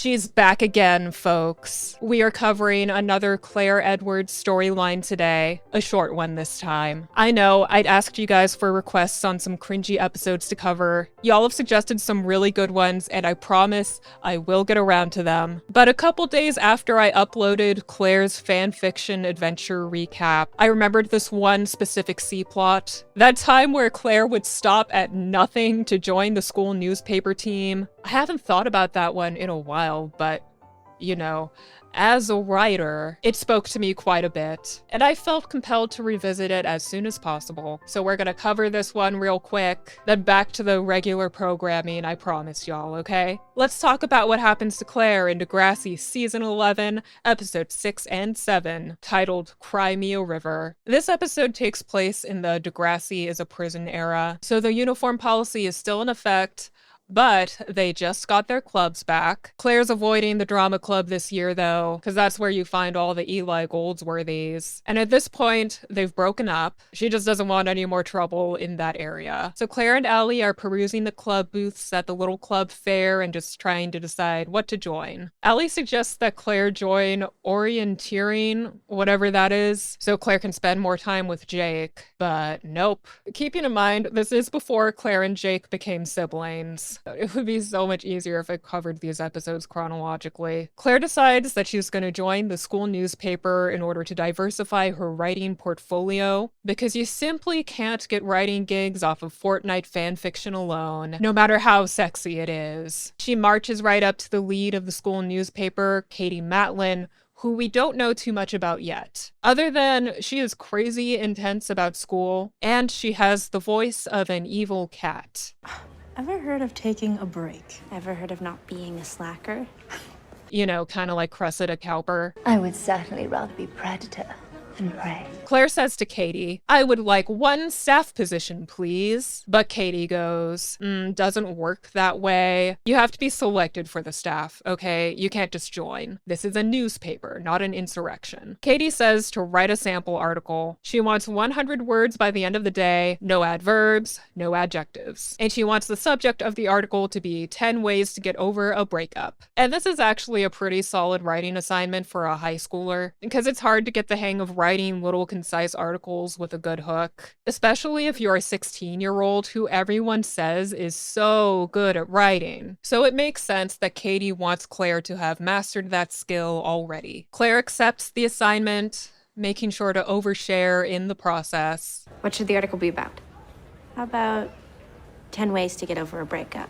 She's back again, folks. We are covering another Claire Edwards storyline today, a short one this time. I know, I'd asked you guys for requests on some cringy episodes to cover. Y'all have suggested some really good ones, and I promise I will get around to them. But a couple days after I uploaded Claire's fanfiction adventure recap, I remembered this one specific C-plot. That time where Claire would stop at nothing to join the school newspaper team. I haven't thought about that one in a while, but, you know, as a writer, it spoke to me quite a bit, and I felt compelled to revisit it as soon as possible. So we're gonna cover this one real quick, then back to the regular programming, I promise y'all, okay? Let's talk about what happens to Claire in Degrassi Season 11, Episodes 6 and 7, titled Cry Me a River. This episode takes place in the Degrassi is a prison era, so the uniform policy is still in effect, but they just got their clubs back. Claire's avoiding the drama club this year, though, because that's where you find all the Eli Goldsworthys. And at this point, they've broken up. She just doesn't want any more trouble in that area. So Claire and Allie are perusing the club booths at the little club fair and just trying to decide what to join. Allie suggests that Claire join orienteering, whatever that is, so Claire can spend more time with Jake. But nope. Keeping in mind, this is before Claire and Jake became siblings. It would be so much easier if I covered these episodes chronologically. Claire decides that she's going to join the school newspaper in order to diversify her writing portfolio, because you simply can't get writing gigs off of Fortnite fanfiction alone, no matter how sexy it is. She marches right up to the lead of the school newspaper, Katie Matlin, who we don't know too much about yet, other than she is crazy intense about school, and she has the voice of an evil cat. Ever heard of taking a break? Ever heard of not being a slacker? You know, kind of like Cressida Cowper. I would certainly rather be predator than prey. Claire says to Katie, I would like one staff position, please. But Katie goes, doesn't work that way. You have to be selected for the staff, okay? You can't just join. This is a newspaper, not an insurrection. Katie says to write a sample article. She wants 100 words by the end of the day, no adverbs, no adjectives. And she wants the subject of the article to be 10 ways to get over a breakup. And this is actually a pretty solid writing assignment for a high schooler, because it's hard to get the hang of writing little concise articles with a good hook, especially if you're a 16-year-old who everyone says is so good at writing. So it makes sense that Katie wants Claire to have mastered that skill already. Claire accepts the assignment, making sure to overshare in the process. What should the article be about? How about 10 ways to get over a breakup?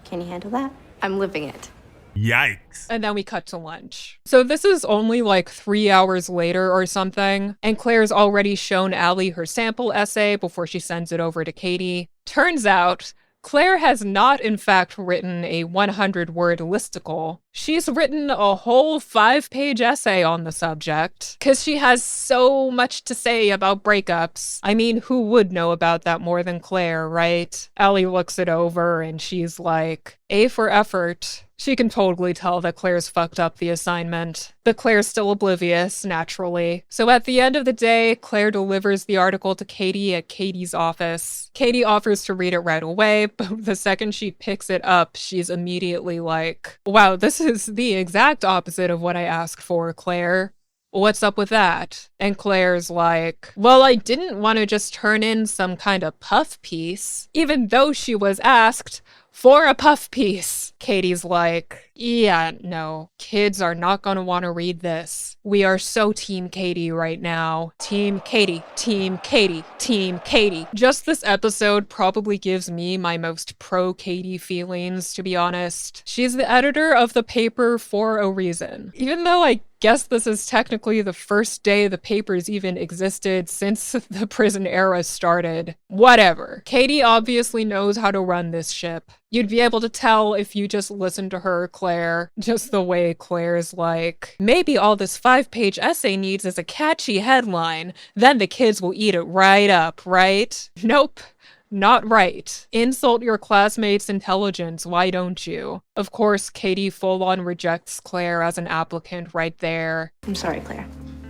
Can you handle that? I'm living it. Yikes. And then we cut to lunch. So this is only like 3 hours later or something, and Claire's already shown Allie her sample essay before she sends it over to Katie. Turns out, Claire has not in fact written a 100-word listicle. She's written a whole 5-page essay on the subject, because she has so much to say about breakups. I mean, who would know about that more than Claire, right? Allie looks it over and she's like, A for effort. She can totally tell that Claire's fucked up the assignment, but Claire's still oblivious, naturally. So at the end of the day, Claire delivers the article to Katie at Katie's office. Katie offers to read it right away, but the second she picks it up, she's immediately like, wow, this is the exact opposite of what I asked for, Claire. What's up with that? And Claire's like, well, I didn't want to just turn in some kind of puff piece, even though she was asked for a puff piece. Katie's like, yeah, no, kids are not gonna want to read this. We are so Team Katie right now. Team Katie, Team Katie, Team Katie. Just this episode probably gives me my most pro-Katie feelings, to be honest. She's the editor of the paper for a reason. Even though I guess this is technically the first day the papers even existed since the prison era started. Whatever. Katie obviously knows how to run this ship. You'd be able to tell if you just listen to her, Claire. Just the way Claire's like, maybe all this 5-page essay needs is a catchy headline. Then the kids will eat it right up, right? Nope. Not right. Insult your classmates' intelligence, why don't you? Of course, Katie full-on rejects Claire as an applicant right there. I'm sorry, Claire.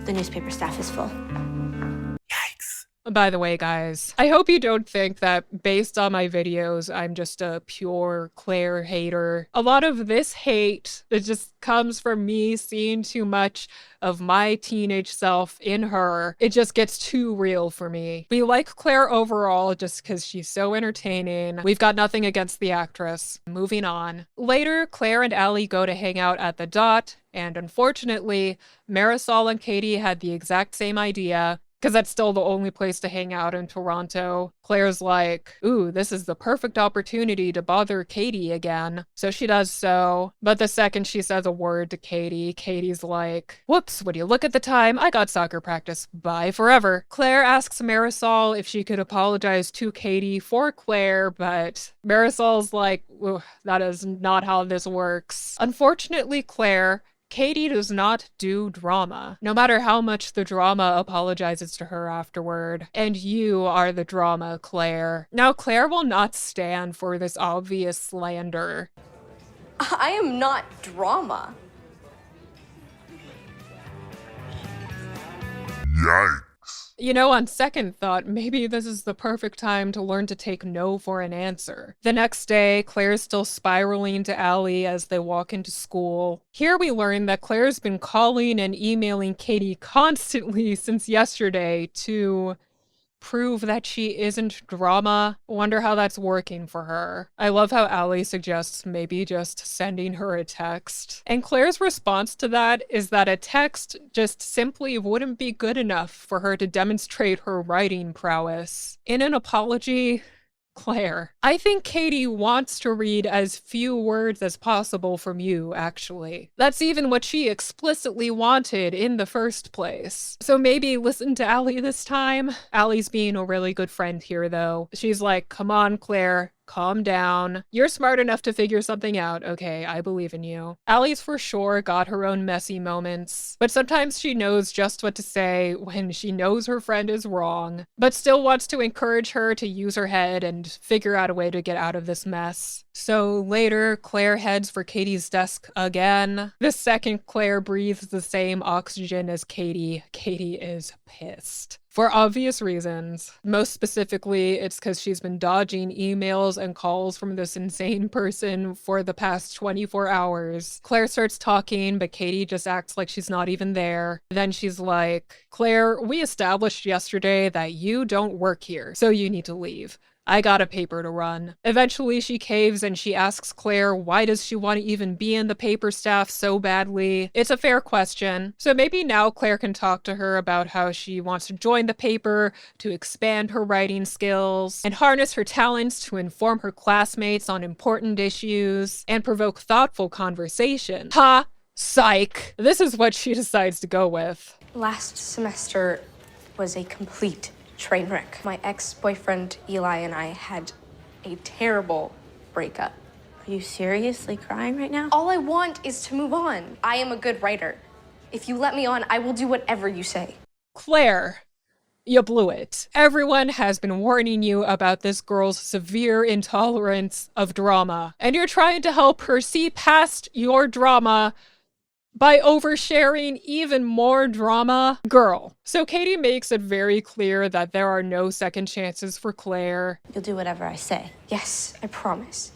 The newspaper staff is full. Yikes. By the way, guys, I hope you don't think that based on my videos, I'm just a pure Claire hater. A lot of this hate, it just comes from me seeing too much of my teenage self in her. It just gets too real for me. We like Claire overall just because she's so entertaining. We've got nothing against the actress. Moving on. Later, Claire and Allie go to hang out at the Dot, and unfortunately, Marisol and Katie had the exact same idea, because that's still the only place to hang out in Toronto. Claire's like, ooh, this is the perfect opportunity to bother Katie again. So she does so. But the second she says a word to Katie, Katie's like, whoops, would you look at the time? I got soccer practice. Bye forever. Claire asks Marisol if she could apologize to Katie for Claire, but Marisol's like, ooh, that is not how this works. Unfortunately, Katie does not do drama, no matter how much the drama apologizes to her afterward. And you are the drama, Claire. Now, Claire will not stand for this obvious slander. I am not drama. Yikes. You know, on second thought, maybe this is the perfect time to learn to take no for an answer. The next day, Claire's still spiraling to Allie as they walk into school. Here we learn that Claire's been calling and emailing Katie constantly since yesterday to prove that she isn't drama. Wonder how that's working for her. I love how Allie suggests maybe just sending her a text. And Claire's response to that is that a text just simply wouldn't be good enough for her to demonstrate her writing prowess. In an apology, Claire, I think Katie wants to read as few words as possible from you, actually. That's even what she explicitly wanted in the first place. So maybe listen to Allie this time. Allie's being a really good friend here, though. She's like, come on, Claire. Calm down. You're smart enough to figure something out, okay? I believe in you. Allie's for sure got her own messy moments, but sometimes she knows just what to say when she knows her friend is wrong, but still wants to encourage her to use her head and figure out a way to get out of this mess. So later, Claire heads for Katie's desk again. The second Claire breathes the same oxygen as Katie, Katie is pissed. For obvious reasons. Most specifically, it's because she's been dodging emails and calls from this insane person for the past 24 hours. Claire starts talking, but Katie just acts like she's not even there. Then she's like, Claire, we established yesterday that you don't work here, so you need to leave. I got a paper to run. Eventually she caves and she asks Claire why does she want to even be in the paper staff so badly. It's a fair question. So maybe now Claire can talk to her about how she wants to join the paper to expand her writing skills and harness her talents to inform her classmates on important issues and provoke thoughtful conversation. Ha! Psych! This is what she decides to go with. Last semester was a complete train wreck. My ex-boyfriend Eli and I had a terrible breakup. Are you seriously crying right now? All I want is to move on. I am a good writer. If you let me on, I will do whatever you say. Claire, you blew it. Everyone has been warning you about this girl's severe intolerance of drama, and you're trying to help her see past your drama by oversharing even more drama. Girl. So Katie makes it very clear that there are no second chances for Claire. You'll do whatever I say. Yes, I promise.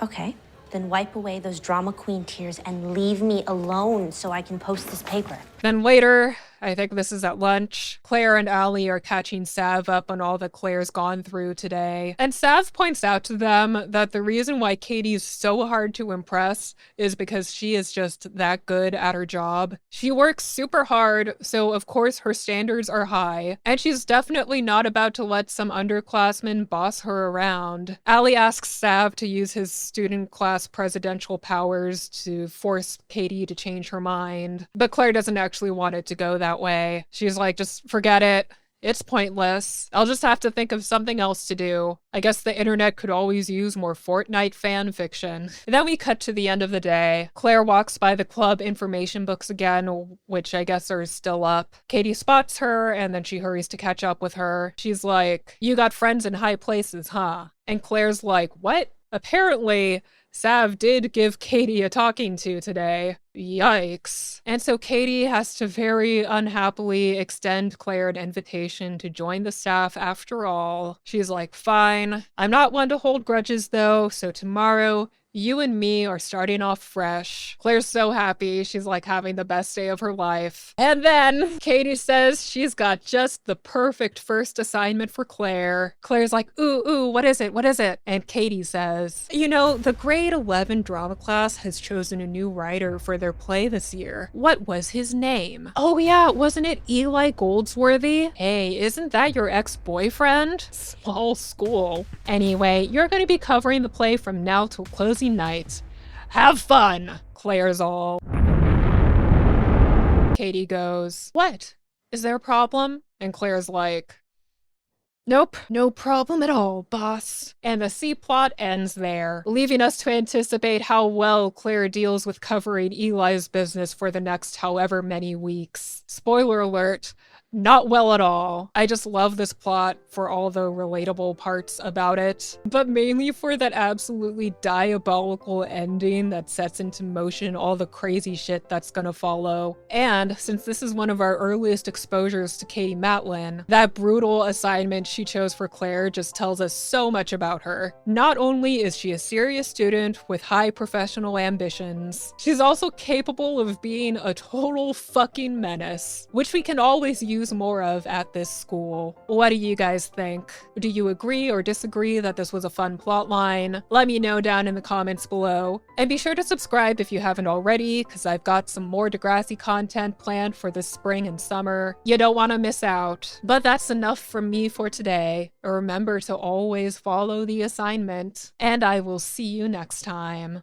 Okay, then wipe away those drama queen tears and leave me alone so I can post this paper. Then later, I think this is at lunch, Claire and Allie are catching Sav up on all that Claire's gone through today. And Sav points out to them that the reason why Katie's so hard to impress is because she is just that good at her job. She works super hard, so of course her standards are high, and she's definitely not about to let some underclassmen boss her around. Allie asks Sav to use his student class presidential powers to force Katie to change her mind, but Claire doesn't actually want it to go that way. She's like, just forget it. It's pointless. I'll just have to think of something else to do. I guess the internet could always use more Fortnite fan fiction. And then we cut to the end of the day. Claire walks by the club information books again, which I guess are still up. Katie spots her, and then she hurries to catch up with her. She's like, you got friends in high places, huh? And Claire's like, what? Apparently, Sav did give Katie a talking to today. Yikes. And so Katie has to very unhappily extend Claire an invitation to join the staff after all. She's like, fine. I'm not one to hold grudges though, so tomorrow you and me are starting off fresh. Claire's so happy. She's like having the best day of her life. And then Katie says she's got just the perfect first assignment for Claire. Claire's like, ooh, what is it? What is it? And Katie says, you know, the grade 11 drama class has chosen a new writer for their play this year. What was his name? Oh yeah, wasn't it Eli Goldsworthy? Hey, isn't that your ex-boyfriend? Small school. Anyway, you're going to be covering the play from now till closing night. Have fun, Claire's all. Katie goes, what? Is there a problem? And Claire's like, nope, no problem at all, boss. And the C-plot ends there, leaving us to anticipate how well Claire deals with covering Eli's business for the next however many weeks. Spoiler alert, not well at all. I just love this plot for all the relatable parts about it, but mainly for that absolutely diabolical ending that sets into motion all the crazy shit that's gonna follow. And since this is one of our earliest exposures to Katie Matlin, that brutal assignment she chose for Claire just tells us so much about her. Not only is she a serious student with high professional ambitions, she's also capable of being a total fucking menace, which we can always use more of at this school. What do you guys think? Do you agree or disagree that this was a fun plotline? Let me know down in the comments below. And be sure to subscribe if you haven't already, because I've got some more Degrassi content planned for this spring and summer. You don't want to miss out. But that's enough from me for today. Remember to always follow the assignment, and I will see you next time.